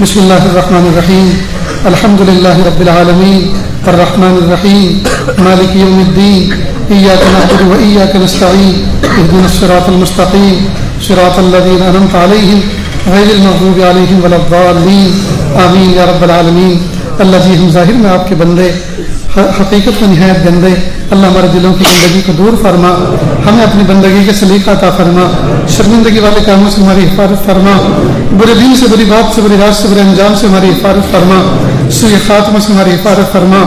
بسم اللہ الرحمن الرحیم الحمد للہ رب العالمین الرحمن الرحیم مالک یوم الدین ایاک نعبد و ایاک نستعین اہدنا الصراط المستقیم صراط الذین انعمت علیہم غیر المغضوب علیہم ولا الضالین آمین یا رب العالمین۔ اللہ جی ہم ظاہر میں آپ کے بندے، حقیقت میں نہایت گندے، اللہ ہمارے دلوں کی گندگی کو دور فرما، ہمیں اپنی بندگی کے سلیقہ عطا فرما، شرمندگی والے کاموں سے ہماری حفاظت فرما، برے دین سے، بری بات سے، بری رات سے، برے انجام سے ہماری حفاظت فرما، سوء خاتمہ سے ہماری حفاظت فرما۔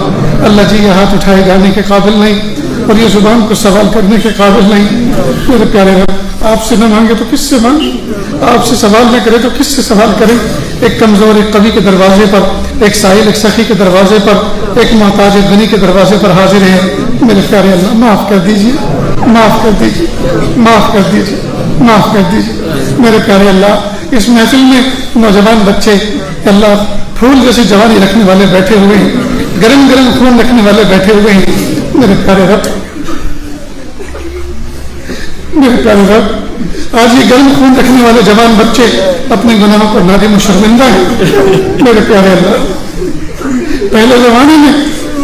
اللہ جی یہ ہاتھ اٹھائے جانے کے قابل نہیں اور یہ زبان کو سوال کرنے کے قابل نہیں، میرے پیارے رب آپ سے نہ مانگے تو کس سے مانگے، آپ سے سوال نہ کرے تو کس سے سوال کرے۔ ایک کمزور ایک قوی کے دروازے پر، ایک سائل ایک سخی کے دروازے پر، ایک محتاج ایک غنی کے دروازے پر حاضر ہے۔ میرے پیارے اللہ معاف کر دیجیے، معاف کر دیجیے، معاف کر دیجیے، معاف کر دیجیے۔ میرے پیارے اللہ اس محفل میں نوجوان بچے اللہ پھول جیسی جوانی رکھنے والے بیٹھے ہوئے ہیں، گرم گرم خون رکھنے والے بیٹھے ہوئے ہیں۔ میرے پیارے رب، میرے پیارے رب آج یہ گرم خون رکھنے والے جوان بچے اپنے گناہوں پر نادم و شرمندہ ہیں۔ میرے پیارے اللہ پہلے زمانے میں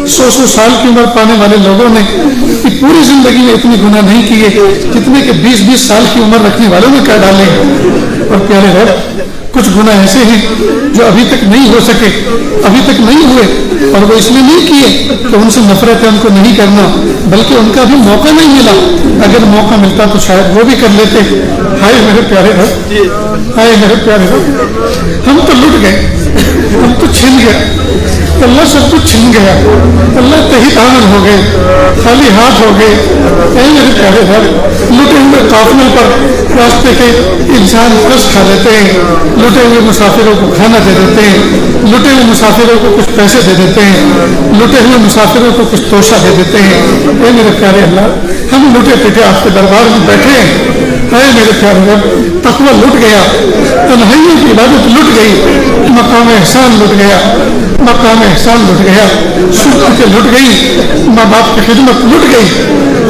100 سال کی عمر پانے والے لوگوں نے پوری زندگی میں اتنے گناہ نہیں کیے جتنے کہ 20 سال کی عمر رکھنے والوں نے کر ڈالے۔ اور پیارے رب کچھ گناہ ایسے ہیں جو ابھی تک نہیں ہو سکے، ابھی تک نہیں ہوئے، اور وہ اس لیے نہیں کیے کہ ان سے نفرت ہے، ان کو نہیں کرنا، بلکہ ان کا بھی موقع نہیں ملا۔ اگر موقع ملتا تو شاید وہ بھی کر لیتے۔ ہائے میرے پیارے رب، ہائے میرے پیارے رب، ہم تو لٹ گئے، ہم تو چھن گئے، اللہ سب کچھ چھن گیا، اللہ تحت عمل ہو گئے، خالی ہاتھ ہو گئے۔ اے میرے پیارے رب لٹے ہوئے قافلے پر راستے کے انسان رس کھا لیتے ہیں، لٹے ہوئے مسافروں کو کھانا دے دیتے ہیں، لٹے ہوئے مسافروں کو کچھ پیسے دے دیتے ہیں، لٹے ہوئے مسافروں کو کچھ توشہ دے دیتے ہیں۔ اے میرے پیارے اللہ ہم لٹے پیٹے آپ کے دربار میں بیٹھے ہیں۔ اے میرے پیارے رب تقویٰ لٹ گیا، تنہائیوں کی عبادت لٹ گئی، مقام احسان لٹ گیا، مقام احسان لٹ گیا، شکر لٹ گئی، ماں باپ کی خدمت لٹ گئی،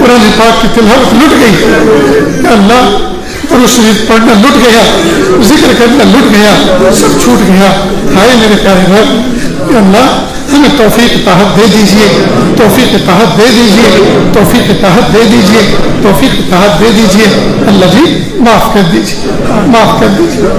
قرآن پاک کی تلاوت لٹ گئی۔ اللہ اور شریف پڑھنا لٹ گیا، ذکر کرنا لٹ گیا، سب چھوٹ گیا۔ ہائے میرے پیارے رب اللہ ہمیں توفیق طاقت دے دیجیے، توفیق طاقت دے دیجیے، توفیق طاقت دے دیجیے، توفیق طاقت دے دیجیے۔ اللہ جی معاف کر دیجیے، معاف کر دیجیے،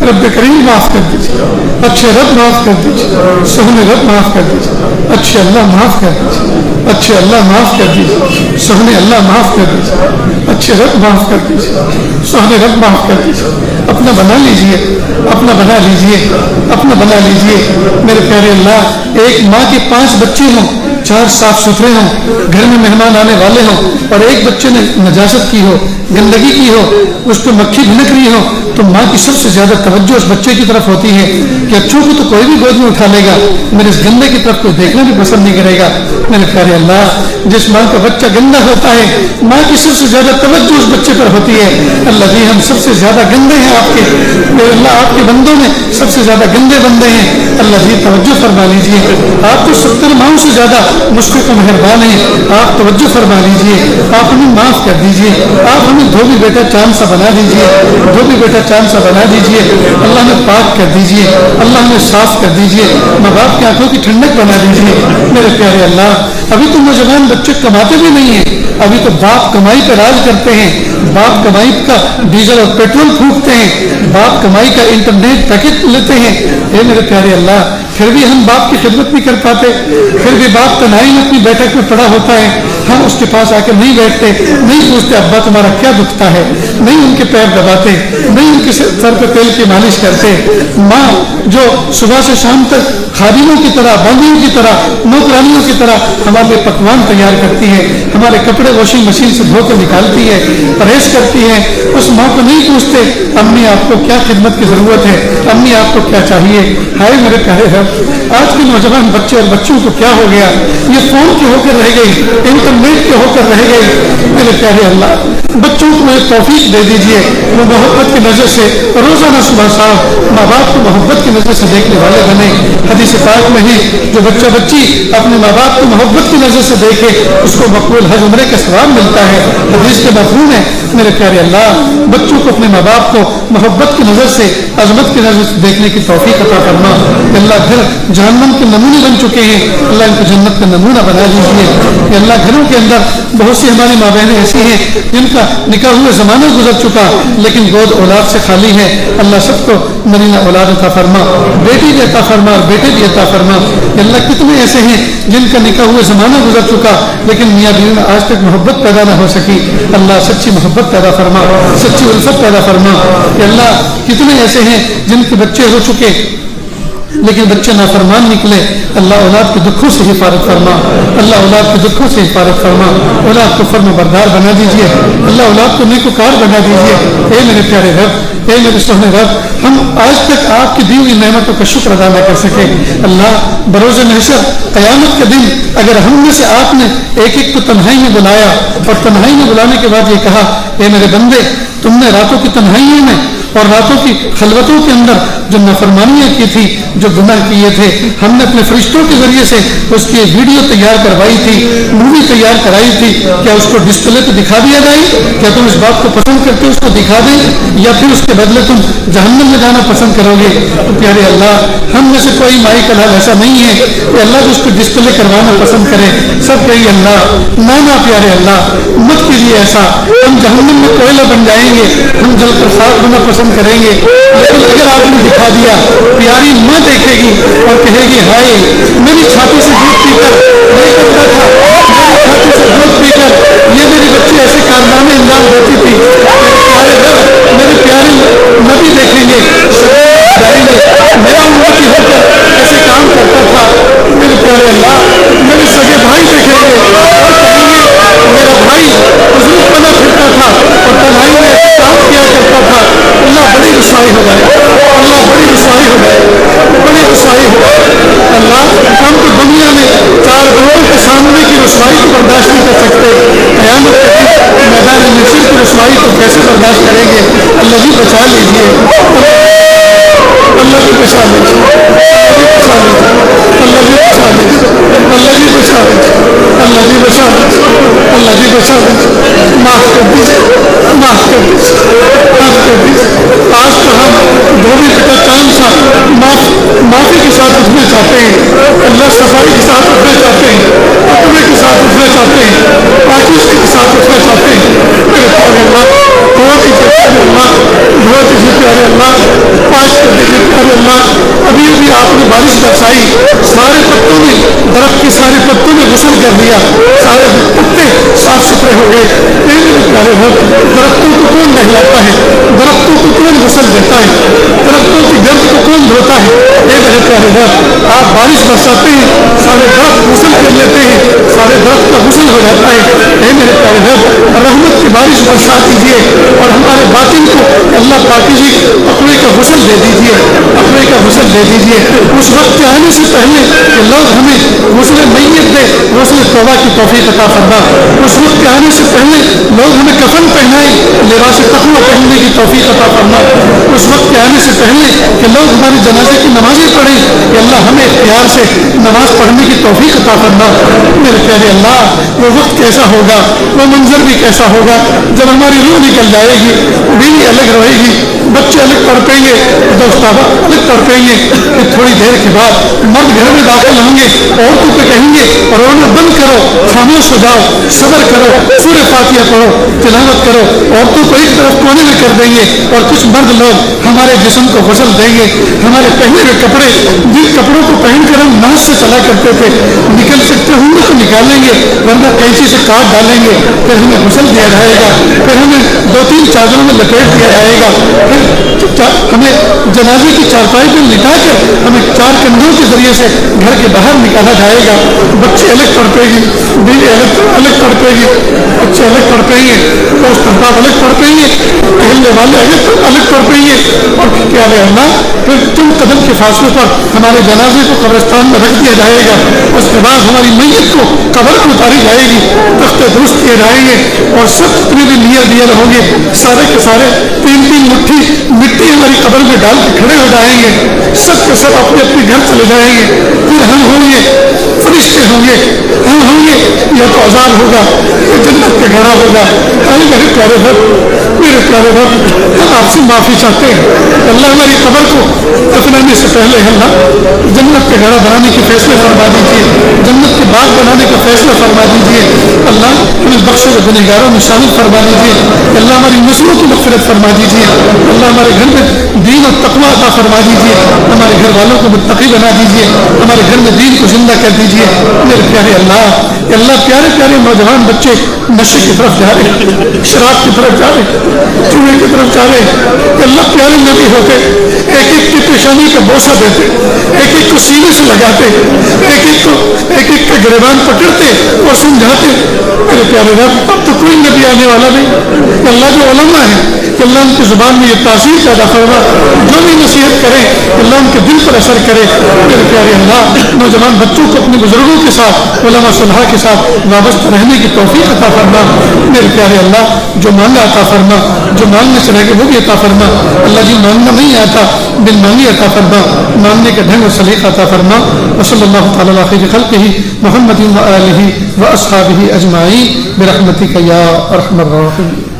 رب کریم معاف کر دیجیے، اچھے رب معاف کر دیجیے، سہنے رب معاف کر دیجیے، اچھے اللہ معاف کر دیجیے، اچھے اللہ معاف کر دیجیے، سہنے اللہ معاف کر دیجیے، اچھے رب معاف کر دیجیے، سہنے رب معاف کر دیجیے۔ اپنا بنا لیجیے، اپنا بنا لیجیے، اپنا بنا لیجیے۔ میرے پیارے اللہ ایک ماں کے 5 بچے ہوں، 4 صاف ستھرے ہوں، گھر میں مہمان آنے والے ہوں، اور ایک بچے نے نجاست کی ہو، گندگی کی ہو، اس پہ مکھی بھنک رہی ہو، تو ماں کی سب سے زیادہ توجہ اس بچے کی طرف ہوتی ہے کہ اچھوں کو تو کوئی بھی گود میں اٹھا لے گا، میرے اس گندے کی طرف کوئی دیکھنا بھی پسند نہیں کرے گا۔ میرے پیارے اللہ جس ماں کا بچہ گندا ہوتا ہے ماں کی سب سے زیادہ توجہ اس بچے پر ہوتی ہے۔ اللہ جی ہم سب سے زیادہ گندے ہیں آپ کے، میرے اللہ آپ کے بندوں میں سب سے زیادہ گندے بندے ہیں۔ اللہ جی توجہ فرما لیجیے، آپ تو 70 ماؤں سے زیادہ مشفق و مہربان ہیں، آپ توجہ فرما لیجیے، آپ ہمیں معاف کر دیجیے، آپ ہمیں دھوبی بیٹا چاند سا بنا دیجیے، دھوبی بیٹا چاند سا بنا دیجیے، اللہ نے پاک کر دیجیے، اللہ نے صاف کر دیجیے، ماں باپ کی آنکھوں کی ٹھنڈک بنا دیجیے۔ میرے پیارے اللہ ابھی تو نوجوان بچے کماتے بھی نہیں ہیں، ابھی تو باپ کمائی پر راج کرتے ہیں، باپ کمائی کا ڈیزل اور پیٹرول پھونکتے ہیں، باپ کمائی کا انٹرنیٹ پیکٹ لیتے ہیں۔ اے میرے پیارے اللہ پھر بھی ہم باپ کی خدمت نہیں کر پاتے، پھر بھی باپ تنہائی میں اپنی بیٹھک میں پڑا ہوتا ہے، ہم اس کے پاس آ کے نہیں بیٹھتے، نہیں پوچھتے ابا تمہارا کیا دکھتا ہے، نہیں ان کے پیر دباتے، نہیں ان کے سر پہ تیل کی مالش کرتے۔ ماں جو صبح سے شام تک خادموں کی طرح، باندیوں کی طرح، نوکرانیوں کی طرح ہمارے لیے پکوان تیار کرتی ہے، ہمارے کپڑے واشنگ مشین سے دھو کے نکالتی ہے، پرہیز کرتی ہے، اس ماں کو نہیں پوچھتے امی آپ کو کیا خدمت کی ضرورت ہے، امی آپ کو کیا چاہیے۔ ہائے میرے پیارے آج کے نوجوان بچے اور بچوں کو کیا ہو گیا, یہ فون کے ہو کر رہ گئی, انٹرنیٹ کے ہو کر رہ گئی. میرے پیارے اللہ, بچوں کو ایک توفیق دے دیجئے, وہ محبت کی نظر سے روزانہ صبح شام ماں باپ کو محبت کی نظر سے دیکھنے والے بنے. حدیث پاک میں ہے جو بچہ بچی اپنے ماں باپ کو محبت کی نظر سے دیکھے اس کو مقبول حج عمرے کا ثواب ملتا ہے. حدیث کے مفہوم ہے میرے پیارے اللہ, بچوں کو اپنے ماں باپ کو محبت کی نظر سے, عظمت کی نظر سے دیکھنے کی توفیق عطا فرما. اللہ گھر جہنم کے نمونے بن چکے ہیں, اللہ ان کو جنت کا نمونہ بنا دیجیے. کہ اللہ گھروں کے اندر بہت سی ہماری ماں بہنیں ایسی ہیں جن کا نکاح ہوئے زمانہ گزر چکا لیکن گود اولاد سے خالی ہے. اللہ سب کو نرینہ اولاد عطا فرما, بیٹی بھی عطا فرما اور بیٹے بھی عطا فرما. اللہ کتنے ایسے ہیں جن کا نکاح ہوئے زمانہ گزر چکا لیکن میاں بیوی میں آج تک محبت پیدا نہ ہو سکی. اللہ سچی محبت پیدا فرما, سچی الفت پیدا فرما. کہ اللہ کتنے ایسے ہیں جن کے بچے ہو چکے لیکن بچے نافرمان نکلے. اللہ اولاد کے دکھوں سے حفاظت فرما, اللہ اولاد کے دکھوں سے حفاظت فرما. اولاد کو فرما بردار بنا دیجیے, اللہ اولاد کو نیکوکار بنا دیجیے. اے میرے پیارے رب, اے میرے سونے رب, ہم آج تک آپ کی دی ہوئی نعمتوں کا شکر ادا نہ کر سکے. اللہ بروز محشر قیامت کے دن اگر ہم میں سے آپ نے ایک ایک کو تنہائی میں بلایا اور تنہائی میں بلانے کے بعد یہ کہا اے میرے بندے تم نے راتوں کی تنہائیوں میں اور راتوں کی خلوتوں کے اندر جو نافرمانیاں کی تھی, جو گناہ کیے تھے, ہم نے اپنے فرشتوں کے ذریعے سے اس کی ویڈیو تیار کروائی تھی, مووی تیار کرائی تھی, کیا اس کو ڈسپلے پہ دکھا دیا جائے؟ کیا تم اس بات کو پسند کرتے اس کو دکھا دیں یا پھر اس کے بدلے تم جہنم میں جانا پسند کرو گے؟ تو پیارے اللہ, ہم میں سے کوئی مائی کا حال ایسا نہیں ہے کہ اللہ جو اس کو ڈسپلے کروانا پسند کرے. سب کہیے اللہ نہ پیارے اللہ مت کیجیے ایسا, ہم جہنم میں کوئلہ بن جائیں گے, ہم جل کر خاک ہونا پسند کریں گے. لیکن اگر آپ نے دکھا دیا, پیاری ماں دیکھے گی اور کہے گی ہائے میری چھاتی سے دودھ پی کر نہیں کرتا تھا, میری چھاتی سے دودھ پی کر یہ میری بچی ایسے کارنامے انجام دیتی تھی. پیارے رب میرے پیارے نبی دیکھیں گے, جائیں گے میرا امتی ہو کر ایسے کام کرتا تھا. میرے پیارے اللہ میرے سگے بھائی دیکھیں گے اور کہیں گے میرا بھائی حضور بنا پھرتا تھا اور تنہائی میں ایسے کام کیا کرتا تھا. اللہ بڑی رسوائی ہو جائے, اللہ بڑی رسوائی ہو جائے, بڑی رسوائی ہو جائے. اللہ ہم تو دنیا میں 4 کروڑ کے سامنے کی رسوائی کو برداشت نہیں کر سکتے, قیامت کے دن میدان محشر کی رسوائی کو کیسے برداشت کریں گے؟ اللہ جی بچا لیجیے, اللہ جی بچا لیجیے, اللہ جی بچا لیجیے, اللہ جی بچا لیجیے, اللہ جی بچا لیجیے, اللہ جی بچا لیجیے. معاف کر دیجیے, معاف کر دیجیے, معاف کر دیجیے. آج تو ہم دھوبی کا چاند سا معافی کے ساتھ اٹھنا چاہتے ہیں, اللہ صفائی کے ساتھ اٹھنا چاہتے ہیں, تقوی کے ساتھ اٹھنا چاہتے ہیں, پاکیزگی کے ساتھ اٹھنا چاہتے ہیں. میرے پیارے اللہ بہت ہی پیارے اللہ, بہت ہی پیارے اللہ, پاک کر دیجیے پیارے اللہ. ابھی ابھی آپ نے بارش برسائی, سارے پتوں نے درخت کے سارے پتوں نے غسل کر دیا, سارے پتے صاف ستھرے ہو گئے. میرے پیارے اللہ درختوں کو کون نہلاتا ہے, درختوں کو کون غسل دیتا ہے, درختوں کی گرد کو کون دھوتا ہے؟ اے میرے پیارے اللہ آپ بارش برساتے ہیں, سارے درخت غسل کر لیتے ہیں, سارے درخت کا غسل ہو جاتا ہے. اے میرے پیارے اللہ رحمت کی بارش برسا دیجیے اور ہمارے باطن کو اللہ پاکیزگی تقوی کا غسل دے دیجیے, تقوی کا غسل دے دیجیے. اس وقت کے آنے سے پہلے کہ لوگ ہمیں غسل میت دے, غسل توبہ کی توفیق عطا فرما. اس وقت کے آنے سے پہلے لوگ ہمیں کفن پہنائیں, لباس تقوی پہننے کی توفیق عطا فرما. اس وقت کے آنے سے پہلے کہ لوگ ہمارے جنازے کی نمازیں پڑھیں, کہ اللہ ہمیں اختیار سے نماز پڑھنے کی توفیق عطا فرما. میرے پیارے اللہ وہ وقت کیسا ہوگا, وہ منظر بھی کیسا ہوگا جب ہماری روح نکل جائے گی, بیوی الگ رہے گی, بچے الگ تڑپیں گے, دوست الگ تڑپیں گے. پھر تھوڑی دیر کے بعد مرد گھر میں داخل ہوں گے, عورتوں کو کہیں گے رونا بند کرو, خاموش ہو جاؤ, صبر کرو, سورہ فاتحہ پڑھو, تلاوت کرو. عورتوں کو ایک طرف کونے میں کر دیں گے اور کچھ مرد لوگ ہمارے جسم کو غسل دیں گے. ہمارے پہنے ہوئے کپڑے, جن کپڑوں کو پہن کر ہم ناز سے چلا کرتے تھے, نکل سکتے ہوں گے تو نکالیں گے ورنہ کینچی سے کاٹ ڈالیں گے. پھر ہمیں غسل دیا جائے گا, پھر ہمیں 2-3 چادروں میں لپیٹ دیا جائے گا, پھر ہمیں جنازے کی چارپائی پہ لٹا بلا کر ہمیں 4 کندھوں کے ذریعے سے گھر کے باہر نکالا جائے گا. بچے الگ تڑپے گی, بیوی الگ تڑپے گی, بچے الگ تڑپیں گے, دوست احباب الگ تڑپیں گے, اہل والے الگ تڑپیں گے. اور کیا ہے اللہ, پھر تم قدم کے فاصلے پر ہمارے جنازے کو قبرستان میں رکھ دیا جائے گا. اس کے بعد ہماری میت کو قبر میں اتاری جائے گی, تختے درست کیے جائیں گے, اور سب جتنے بھی نیئر دیئر ہوں گے سارے کے سارے 3 مٹھی مٹی ہماری قبر میں ڈال کے کھڑے ہو جائیں گے. سب کے سب اپنے اپنے گھر چلے جائیں گے. پھر ہم ہوں گے, فرشتے ہوں گے, ہم ہوں گے, یہ تو عذاب ہوگا, یہ جنت کا گھڑا ہوگا. میرے پیارے رب, میرے پیارے رب, ہم آپ سے معافی چاہتے ہیں. اللہ ہماری قبر کو دفنانے سے پہلے اللہ جنت کا گھڑا بنانے کے فیصلے فرما دیجیے, جنت کے باغ بنانے کا فیصلہ فرما دیجیے. اللہ ہمیں بخشے و گنہگاروں میں شامل فرما دیجیے. اللہ ہماری نسلوں کی مغفرت فرما دیجیے. اللہ ہمارے گھر میں دین اور تقویٰ عطا فرما دیجیے. ہمارے گھر والوں کو متقی بنا دیجیے. ہمارے گھر میں دین کو زندہ کر دیجیے. میرے پیارے اللہ, پیارے پیارے نوجوان بچے نشے کی طرف جا رہے, شراب کی طرف جا رہے, چوہے کی طرف جا رہے. اللہ پیارے نبی ہوتے, ایک ایک کی پیشانی کا بوسہ دیتے, ایک ایک کو سینے سے لگاتے, ایک ایک کا گریبان پکڑتے اور سمجھاتے. میرے پیارے رب, اب تو کوئی نبی آنے والا نہیں. اللہ جو علماء ہیں, اللہ ان کی زبان میں یہ تاثیر پیدا فرما, جو بھی نصیحت کرے اللہ ان کے دل پر اثر کرے. میرے پیارے اللہ, نوجوان بچوں کو اپنے بزرگوں کے ساتھ, علماء صالحاء کے ساتھ وابستہ رہنے کی توفیق عطا فرما. میرے پیارے اللہ, جو مانگا عطا فرما, جو مانگنے سے رہ گئے وہ بھی عطا فرما. اللہ جی مانگنا نہیں آتا, بن مانگی عطا فرما, مانگنے کا ڈھنگ اور سلیقہ عطا فرما. وصلی اللہ تعالی علی خیر خلقہ محمد و آلہ و اصحابہ اجمعین برحمتک یا ارحم الراحمین.